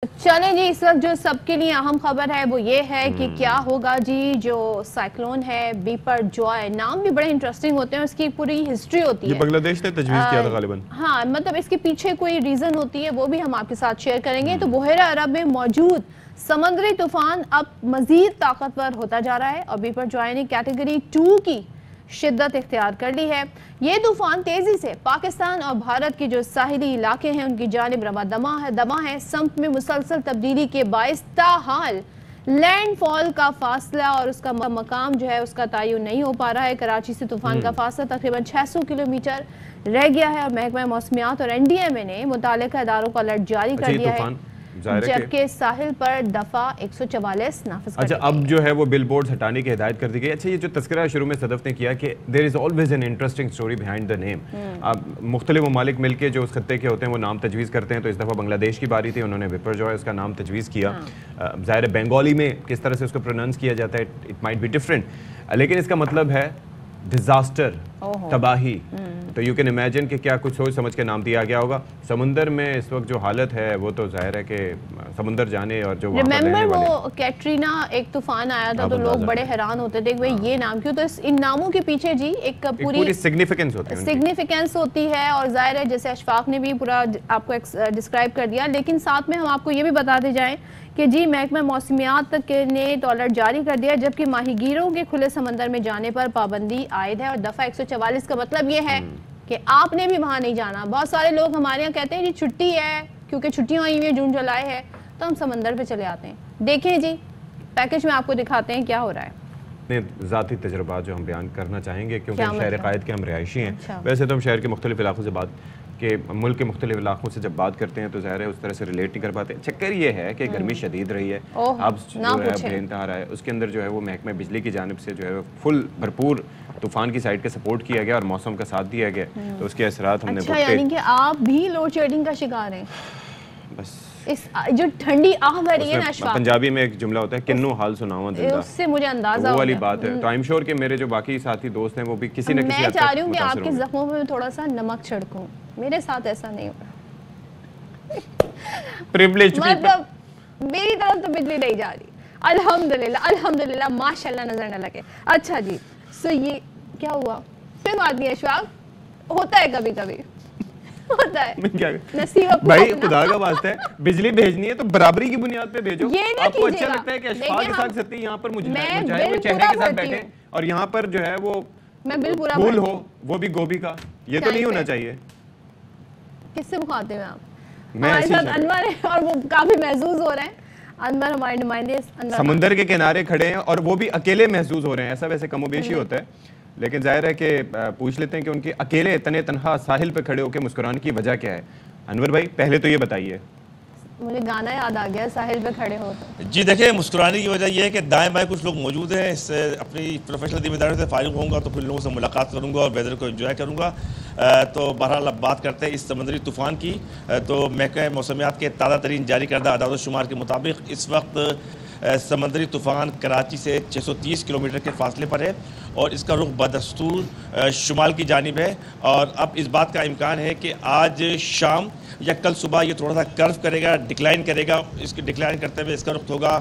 चलें जी, इस वक्त जो सबके लिए अहम खबर है वो ये है कि क्या होगा जी जो साइक्लोन है बिपरजॉय। नाम भी बड़े इंटरेस्टिंग होते हैं, उसकी पूरी हिस्ट्री होती है। ये बांग्लादेश ने तजवीज़ किया था गालिबन। हाँ, मतलब इसके पीछे कोई रीजन होती है, वो भी हम आपके साथ शेयर करेंगे। तो बुहेरा अरब में मौजूद समुद्री तूफान अब मजीद ताकतवर होता जा रहा है और बिपरजॉय ने कैटेगरी 2 की शिद्दत इख्तियार कर ली है। ये तूफान तेजी से पाकिस्तान और भारत के जो साहिली इलाके हैं उनकी जानिब रवा दमा है। सम्त में मुसलसल तब्दीली के बाइस ताहाल लैंडफॉल का फासला और उसका मकाम जो है उसका तयन नहीं हो पा रहा है। कराची से तूफान का फासला तकरीबन 600 किलोमीटर रह गया है और महकमा मौसमियात और NDMA ने मुताल्लिका इदारों को अलर्ट जारी कर दिया है, जबकि साहिल पर दफा 144 नाफिज कर दी गई। अब जो है वो बिल बोर्ड हटाने की हिदायत कर दी गई। अच्छा, ये जो तस्करा शुरू में सदफ ने किया कि there is always an interesting story behind the name. अब मुख्तलिफ ममालिक मिलकर जो उस खत्ते के होते हैं वो नाम तजवीज़ करते हैं। तो इस दफ़ा बांग्लादेश की बारी थी, उन्होंने बिपरजॉय उसका नाम तजवीज़ किया। ज़ाहिर बंगाली में किस तरह से उसको प्रोनाउंस किया जाता है इट माइट बी डिफरेंट, लेकिन इसका मतलब है डिजास्टर, तबाही। तो यू कैन इमेजिन कि क्या कुछ सोच समझ के नाम दिया गया होगा। समुंदर में इस वक्त जो हालत है वो तो जाहिर है कि समुंदर जाने और जो रिमेंबर वो कैटरीना एक तूफान आया था तो लोग बड़े हैरान होते थे भाई ये नाम क्यों। तो इन नामों के पीछे जी एक पूरी सिग्निफिकेंस होती है और जाहिर है जैसे अशफाक ने भी पूरा आपको डिस्क्राइब कर दिया। लेकिन साथ में हम आपको ये भी बताते जाएं कि जी महकमा मौसमियात ने तो अलर्ट जारी कर दिया, जबकि माहीगीरों के खुले समंदर में जाने पर पाबंदी आयद है। और दफ़ा 144 का मतलब ये है कि आपने भी वहाँ नहीं जाना। बहुत सारे लोग हमारे यहाँ कहते हैं जी छुट्टी है, क्योंकि छुट्टियाँ आई हुई है, जून जुलाई है, तो हम समंदर पे चले आते हैं। देखें जी पैकेज में आपको दिखाते हैं क्या हो रहा है। ज़ाती तजुर्बा जो हम बयान करना चाहेंगे, क्योंकि हम शहर कायद के हम रिहायशी हैं। अच्छा। वैसे तो हम शहर के मुख्तलिफ इलाकों से बात के मुल्क के मुख्तलिफ इलाकों से जब बात करते हैं तो ज़ाहिर है उस तरह से रिलेट नहीं कर पाते। चक्कर ये है कि गर्मी शदीद रही है, अब जो है बेइंतहा रहा है, उसके अंदर जो है वो महकमा बिजली की जानिब से जो है फुल भरपूर तूफान की साइड का सपोर्ट किया गया और मौसम का साथ दिया गया। तो उसके असरात हमने अच्छा, यानी कि आप भी लोड शेडिंग का शिकार हैं। बस इस जो ठंडी आह भर रही है ना, पंजाबी में एक जुमला होता है किन्नू हाल सुनावा दिलदा, उससे मुझे अंदाजा वो वाली बात है। तो आई एम श्योर कि मेरे जो बाकी साथी दोस्त हैं वो भी किसी न किसी मैं चाह रही हूँ कि आपके जख्मों में थोड़ा सा नमक छिड़कूं। मेरे साथ ऐसा नहीं हो रहा। प्रिविलेज मतलब मेरी तरफ तो बिजली नहीं जा रही, अल्हम्दुलिल्लाह अल्हम्दुलिल्लाह, माशाल्लाह नजर न लगे। अच्छा जी, सो ये क्या हुआ? फिर बात नहीं है अशफाक, होता है कभी कभी होता है। क्या भाई खुदा का वास्ता है, बिजली भेजनी है तो बराबरी की बुनियाद पे भेजो। आपको अच्छा लगता है कि अशफाक के साथ सती यहाँ पर मुझे चेहरे के साथ बैठे और यहाँ पर जो है वो मैं बिल पूरा फूल हो, वो भी गोभी का, ये तो नहीं होना चाहिए। किससे मुखाते हैं आप? हमारे साथ अनवर है और वो काफी महसूस हो रहे हैं। अनवर हमारे नुमाइंदे समुंदर के किनारे खड़े हैं और वो भी अकेले महसूस हो रहे हैं। ऐसा वैसे कमोबेशी होता है, लेकिन जाहिर है कि पूछ लेते हैं कि उनके अकेले तने तनहा साहिल पे खड़े होकर मुस्कुराने की वजह क्या है। अनवर भाई पहले तो ये बताइए। मुझे गाना याद आ गया, साहिल पे खड़े हो तो। जी देखिए, मुस्कुराने की वजह यह है कि दाएं बाएं कुछ लोग मौजूद हैं। इससे अपनी प्रोफेशनल जिम्मेदारी से फारिग होऊंगा तो फिर लोगों से मुलाकात करूंगा और वेदर को एंजॉय करूंगा। तो बहरहाल अब बात करते हैं इस समुद्री तूफ़ान की। तो महकमा मौसमियात के ताज़ा तरीन जारी करदा अदाद शुमार के मुताबिक इस वक्त समुद्री तूफ़ान कराची से 630 किलोमीटर के फासले पर है और इसका रुख बदस्तूर शुमाल की जानिब है। और अब इस बात का इम्कान है कि आज शाम या कल सुबह ये थोड़ा सा कर्व करेगा, डिक्लाइन करेगा। इसके डिक्लाइन करते हुए इसका रुख होगा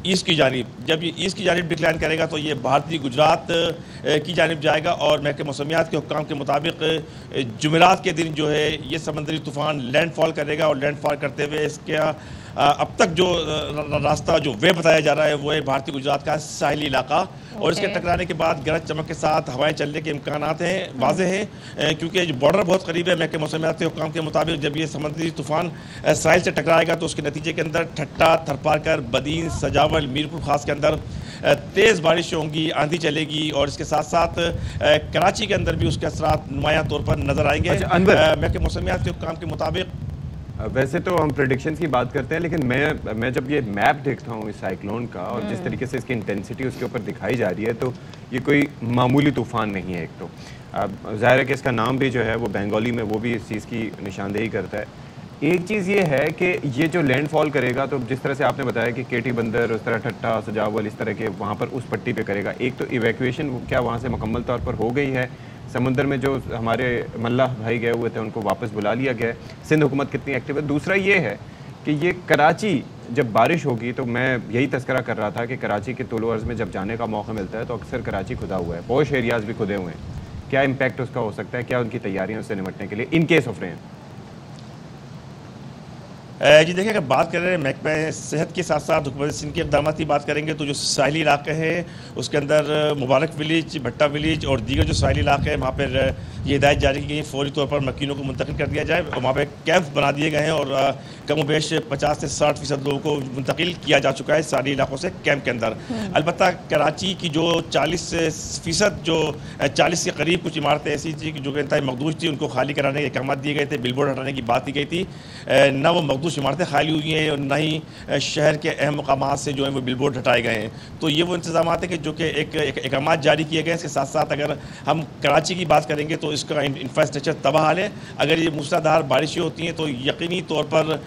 ईस्ट की जानिब। जब ये ईस्ट की जानिब डिक्लाइन करेगा तो ये भारतीय गुजरात की जानिब जाएगा और महकमा मौसमियात के हुक्काम के मुताबिक जुमेरात के दिन जो है ये समुद्री तूफ़ान लैंडफॉल करेगा और लैंडफॉल करते हुए इसका अब तक जो रास्ता जो वे बताया जा रहा है वो है भारतीय गुजरात का साहिली इलाका। और इसके टकराने के बाद गरज चमक के साथ हवाएं चलने के इम्कान हैं, वाज़े हैं, क्योंकि जो बॉर्डर बहुत करीब है। महकमा मौसमियात के हुक्काम के मुताबिक जब ये समुद्री तूफ़ान साहिल से टकराएगा तो उसके नतीजे के अंदर ठट्टा, थरपारकर, बदीन, सजावल, मीरपुर खास के अंदर तेज़ बारिश होंगी, आंधी चलेगी और इसके साथ साथ कराची के अंदर भी उसके असरात नुमायां तौर पर नजर आएंगे। महकमा मौसमियात के हुक्काम के मुताबिक वैसे तो हम प्रेडिक्शंस की बात करते हैं, लेकिन मैं जब ये मैप देखता हूँ इस साइक्लोन का और जिस तरीके से इसकी इंटेंसिटी उसके ऊपर दिखाई जा रही है तो ये कोई मामूली तूफ़ान नहीं है। एक तो ज़ाहिर है कि इसका नाम भी जो है वो बंगाली में वो भी इस चीज़ की निशानदेही करता है। एक चीज़ ये है कि ये जो लैंडफॉल करेगा तो जिस तरह से आपने बताया कि केटी बंदर, उस तरह ठट्टा, सजावल, इस तरह के वहाँ पर उस पट्टी पे करेगा। एक तो इवैक्यूएशन क्या वहाँ से मुकम्मल तौर पर हो गई है, समुंदर में जो हमारे मल्लाह भाई गए हुए थे उनको वापस बुला लिया गया है, सिंध हुकूमत कितनी एक्टिव है। दूसरा ये है कि ये कराची जब बारिश होगी, तो मैं यही तस्करा कर रहा था कि कराची के तुलो अर्ज़ में जब जाने का मौका मिलता है तो अक्सर कराची खुदा हुआ है, पॉश एरियाज़ भी खुदे हुए हैं। क्या इम्पैक्ट उसका हो सकता है, क्या उनकी तैयारियां उससे निपटने के लिए इन केस ऑफ रेन? जी देखिए, अगर बात करें महकमा सेहत के साथ साथ हुकूमत सिंध के इक़दामात की बात करेंगे तो जो साहिली इलाके हैं उसके अंदर मुबारक विलेज, भट्टा विलेज और दीगर जो साहिली इलाके हैं वहाँ पर ये हिदायत जारी की गई फौरी तौर पर मकीनों को मुंतकिल कर दिया जाए और वहाँ पर कैंप बना दिए गए हैं और कम बेश 50 से 60% लोगों को मुंतकिल किया जा चुका है सारी इलाकों से कैंप के अंदर। अलबत्ता कराची की जो 40% जो 40 के करीब कुछ इमारतें ऐसी थी जो इंतहाई मखदूश थी, उनको खाली कराने के अहकाम दिए गए थे, बिलबोर्ड हटाने की बात की गई थी। न वो मखदूश इमारतें खाली हुई हैं और न ही शहर के अहम मकामात से जो है वो बिलबोर्ड हटाए गए हैं। तो ये वो इंतजाम हैं कि जो कि एक अहकाम जारी किए गए हैं। इसके साथ साथ अगर हम कराची की बात करेंगे तो इसका इंफ्रास्ट्रक्चर तबाह है। अगर ये मूसलाधार बारिशें होती हैं तो यकीनी तौर पर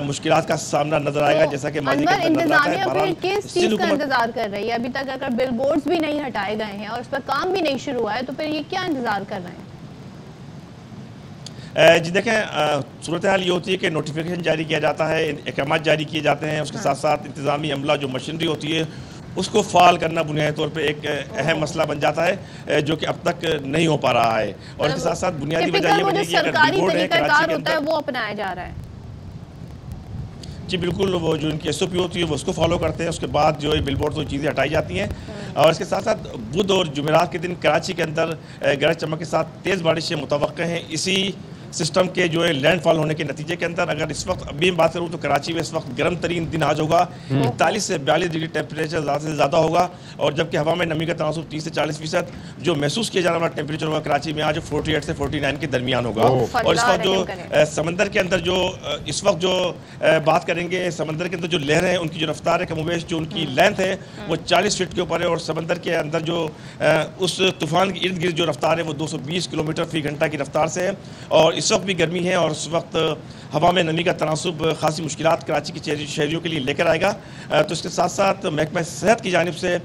मुश्किलात का सामना नजर आएगा, जैसा कि माजी के अंदर नजर आता है। किस चीज का इंतजार कर रही है? अभी तक अगर बिलबोर्ड्स भी नहीं हटाए गए हैं और उस पर काम भी नहीं शुरू हुआ है तो फिर ये क्या इंतजार कर रहे हैं? जी देखें, सूरत हाल ये होती है कि नोटिफिकेशन जारी किया जाता है, अहकाम जारी किए जाते हैं, उसके साथ साथ इंतजामी अमला जो मशीनरी होती है उसको फ़ाल करना बुनियादी तौर पे एक अहम मसला बन जाता है जो कि अब तक नहीं हो पा रहा है। और इसके साथ साथ बुनियादी वजह ये बनी कि अगर बिलबोर्ड है कराची के अंदर वो अपनाया जा रहा है। जी बिल्कुल, वो जो इनकी SOP होती है वो उसको फॉलो करते हैं। उसके बाद जो है बिलबोर्ड तो चीज़ें हटाई जाती हैं और इसके साथ साथ बुध और जुमेरात के दिन कराची के अंदर गरज चमक के साथ तेज़ बारिशें मुतवक्के हैं। इसी सिस्टम के जो है लैंडफॉल होने के नतीजे के अंदर अगर इस वक्त अभी मैं बात करूँ तो कराची में इस वक्त गर्म तरीन दिन आज होगा, 41 से 42 डिग्री टेम्परेचर ज़्यादा से ज़्यादा होगा और जबकि हवा में नमी का तनासुब 30 से 40%, जो महसूस किया जाने वाला टेम्परेचर होगा कराची में आज 48 से 49 के दरमियान होगा। और इस वक्त जो समंदर के अंदर जो इस वक्त जो बात करेंगे समंदर के अंदर जो लहर है उनकी जो रफ्तार है कमोबेश जो उनकी लेंथ है वो 40 फीट के ऊपर है और समंदर के अंदर जो उस तूफान के इर्द गिर्द जो रफ्तार है वो 220 किलोमीटर फी घंटा की रफ्तार से है। और इस वक्त भी गर्मी है और उस वक्त हवा में नमी का तनासुब खासी मुश्किलात कराची के शहरियों के लिए लेकर आएगा। तो इसके साथ साथ महकमा सेहत की जानिब से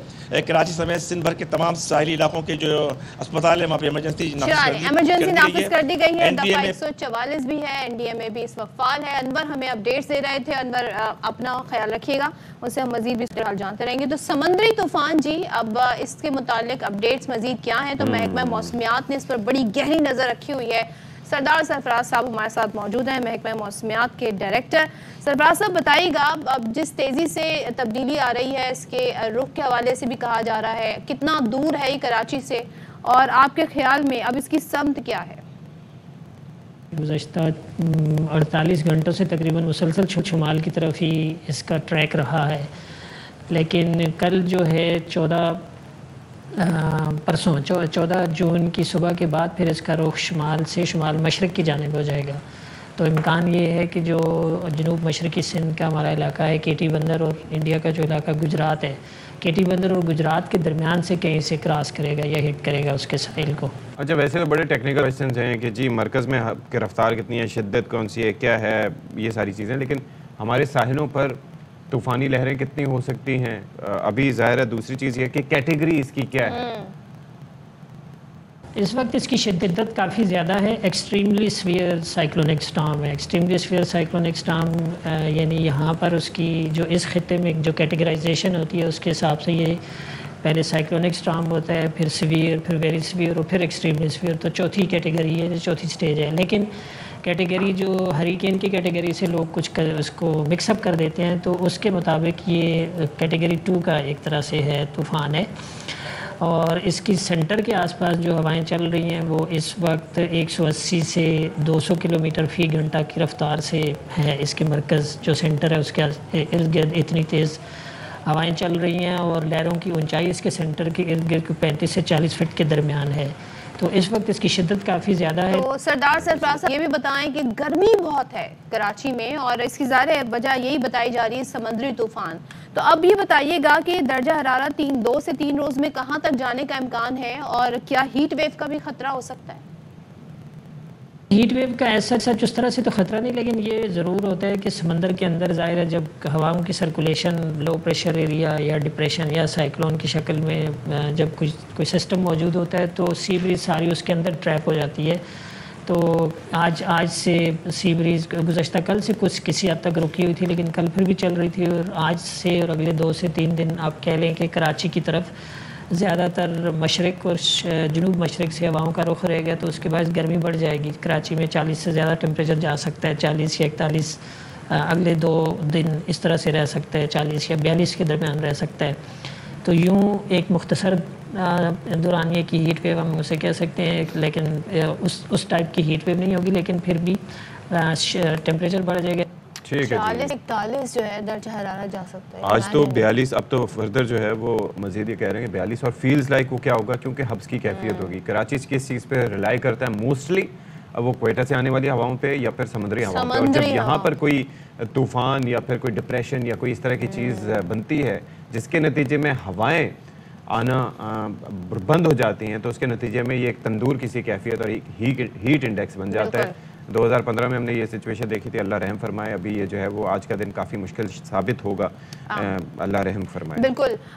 कराची समेत सिंध भर के तमाम साहिली इलाकों के जो अस्पताल है वहाँ पे इमरजेंसी नाफिज कर दी गई है। दफा 144 भी है, NDMA भी इस वक्त फाल है। अनवर हमें अपडेट्स दे रहे थे। अनवर अपना ख्याल रखिएगा, उससे हम मजीद भी इसके हाल जानते रहेंगे। तो समंदरी तूफान जी, अब इसके मुतालिक अपडेट्स मजीद क्या है? तो महकमा मौसमियात ने इस पर बड़ी गहरी नजर रखी हुई है। सरदार सरफराज साहब हमारे साथ मौजूद हैं, महकमा मौसमियात के डायरेक्टर। सरफराज साहब बताइएगा, अब जिस तेज़ी से तब्दीली आ रही है इसके रुख के हवाले से भी कहा जा रहा है, कितना दूर है ये कराची से और आपके ख्याल में अब इसकी समत क्या है? गुज़श्ता 48 घंटों से तकरीबन मुसलसल शुमाल की तरफ ही इसका ट्रैक रहा है, लेकिन कल जो है 14 जून की सुबह के बाद फिर इसका रुख शुमाल से शुमाल मशरक़ की जानिब हो जाएगा। तो इम्कान ये है कि जो जनूब मशरक़ी सिंध का हमारा इलाका है, केटी बंदर और इंडिया का जो इलाका गुजरात है, केटी बंदर और गुजरात के दरमियान से कहीं से क्रॉस करेगा या हिट करेगा उसके साहिल को। अच्छा, वैसे तो बड़े टेक्निकल क्वेश्चंस हैं कि जी मरकज़ में रफ्तार कितनी है, शिद्दत कौन सी है, क्या है, ये सारी चीज़ें, लेकिन हमारे साहिलों पर तूफ़ानी लहरें कितनी हो सकती हैं अभी ज़ाहिर है। दूसरी चीज़ ये कि कैटेगरी इसकी क्या है? इस वक्त इसकी शिद्दत काफ़ी ज़्यादा है। एक्सट्रीमली स्फीयर साइक्लोनिक स्टॉर्म है। एक्सट्रीमली स्फीयर साइक्लोनिक स्टॉर्म यानी यहाँ पर उसकी जो इस खित्ते में जो कैटेगराइजेशन होती है उसके हिसाब से ये पहले साइक्लोनिक स्टॉर्म होता है, फिर सीवियर, फिर वेरी सीवियर और फिर एक्सट्रीमली सीवियर। तो चौथी कैटेगरी है, चौथी स्टेज है। लेकिन कैटेगरी जो हरिकेन की कैटेगरी से लोग उसको मिक्सअप कर देते हैं, तो उसके मुताबिक ये कैटेगरी 2 का एक तरह से है, तूफ़ान है। और इसकी सेंटर के आसपास जो हवाएं चल रही हैं वो इस वक्त 180 से 200 किलोमीटर फ़ी घंटा की रफ्तार से है। इसके मरकज़ जो सेंटर है उसके इर्द गिर्द इतनी तेज़ हवाएं चल रही हैं और लहरों की ऊंचाई इसके सेंटर के इर्द गिर्द 35 से 40 फीट के दरमियान है। तो इस वक्त इसकी शिद्दत काफ़ी ज़्यादा है। तो सरदार सरफराज ये भी बताएं कि गर्मी बहुत है कराची में और इसकी ज़ाहिर वजह यही बताई जा रही है समंदरी तूफ़ान। तो अब ये बताइएगा कि दर्जा हरारत 2 से 3 रोज़ में कहाँ तक जाने का इम्कान है और क्या हीट वेव का भी ख़तरा हो सकता है? हीट वेव का ऐसा सच उस तरह से तो ख़तरा नहीं, लेकिन ये ज़रूर होता है कि समंदर के अंदर ज़ाहिर है जब हवाओं की सर्कुलेशन लो प्रेशर एरिया या डिप्रेशन या साइक्लोन की शक्ल में जब कोई सिस्टम मौजूद होता है तो सी ब्रीज सारी उसके अंदर ट्रैप हो जाती है। तो आज से सी ब्रीज़ गुज़श्ता कल से कुछ किसी हद तक रुकी हुई थी, लेकिन कल फिर भी चल रही थी, और आज से और अगले 2 से 3 दिन आप कह लें कि कराची की तरफ ज़्यादातर मशरक़ और जनूब मशरक़ से हवाओं का रुख रहेगा, तो उसके बाद गर्मी बढ़ जाएगी। कराची में 40 से ज़्यादा टेम्परेचर जा सकता है, 40 या 41 अगले 2 दिन इस तरह से रह सकता है, 40 या 42 के दरमियान रह सकता है। तो यूँ एक मुख्तसर दौरानिए की हीट वेव हम उसे कह सकते हैं, लेकिन उस टाइप की हीट वेव नहीं होगी, लेकिन फिर भी टेम्परेचर बढ़ जाएगा। ठीक है, 40-41 जो है दर्ज हरारा जा सकता है आज तो 42, अब तो फर्दर जो है वो मजीद ये कह रहे हैं 42, और फील्स लाइक वो क्या होगा, क्योंकि हब्स की कैफियत होगी। कराची किस चीज़ पे रिलाई करता है मोस्टली, अब वो क्वेटा से आने वाली हवाओं पे या फिर समुद्री हवाओं पे, और जब यहाँ पर कोई तूफान या फिर कोई डिप्रेशन या कोई इस तरह की चीज़ बनती है जिसके नतीजे में हवाएं आना बंद हो जाती हैं, तो उसके नतीजे में ये एक तंदूर किसी कैफियत और हीट इंडेक्स बन जाता है। 2015 में हमने ये सिचुएशन देखी थी, अल्लाह रहम फरमाए। अभी ये जो है वो आज का दिन काफ़ी मुश्किल साबित होगा, अल्लाह रहम फरमाए। बिल्कुल।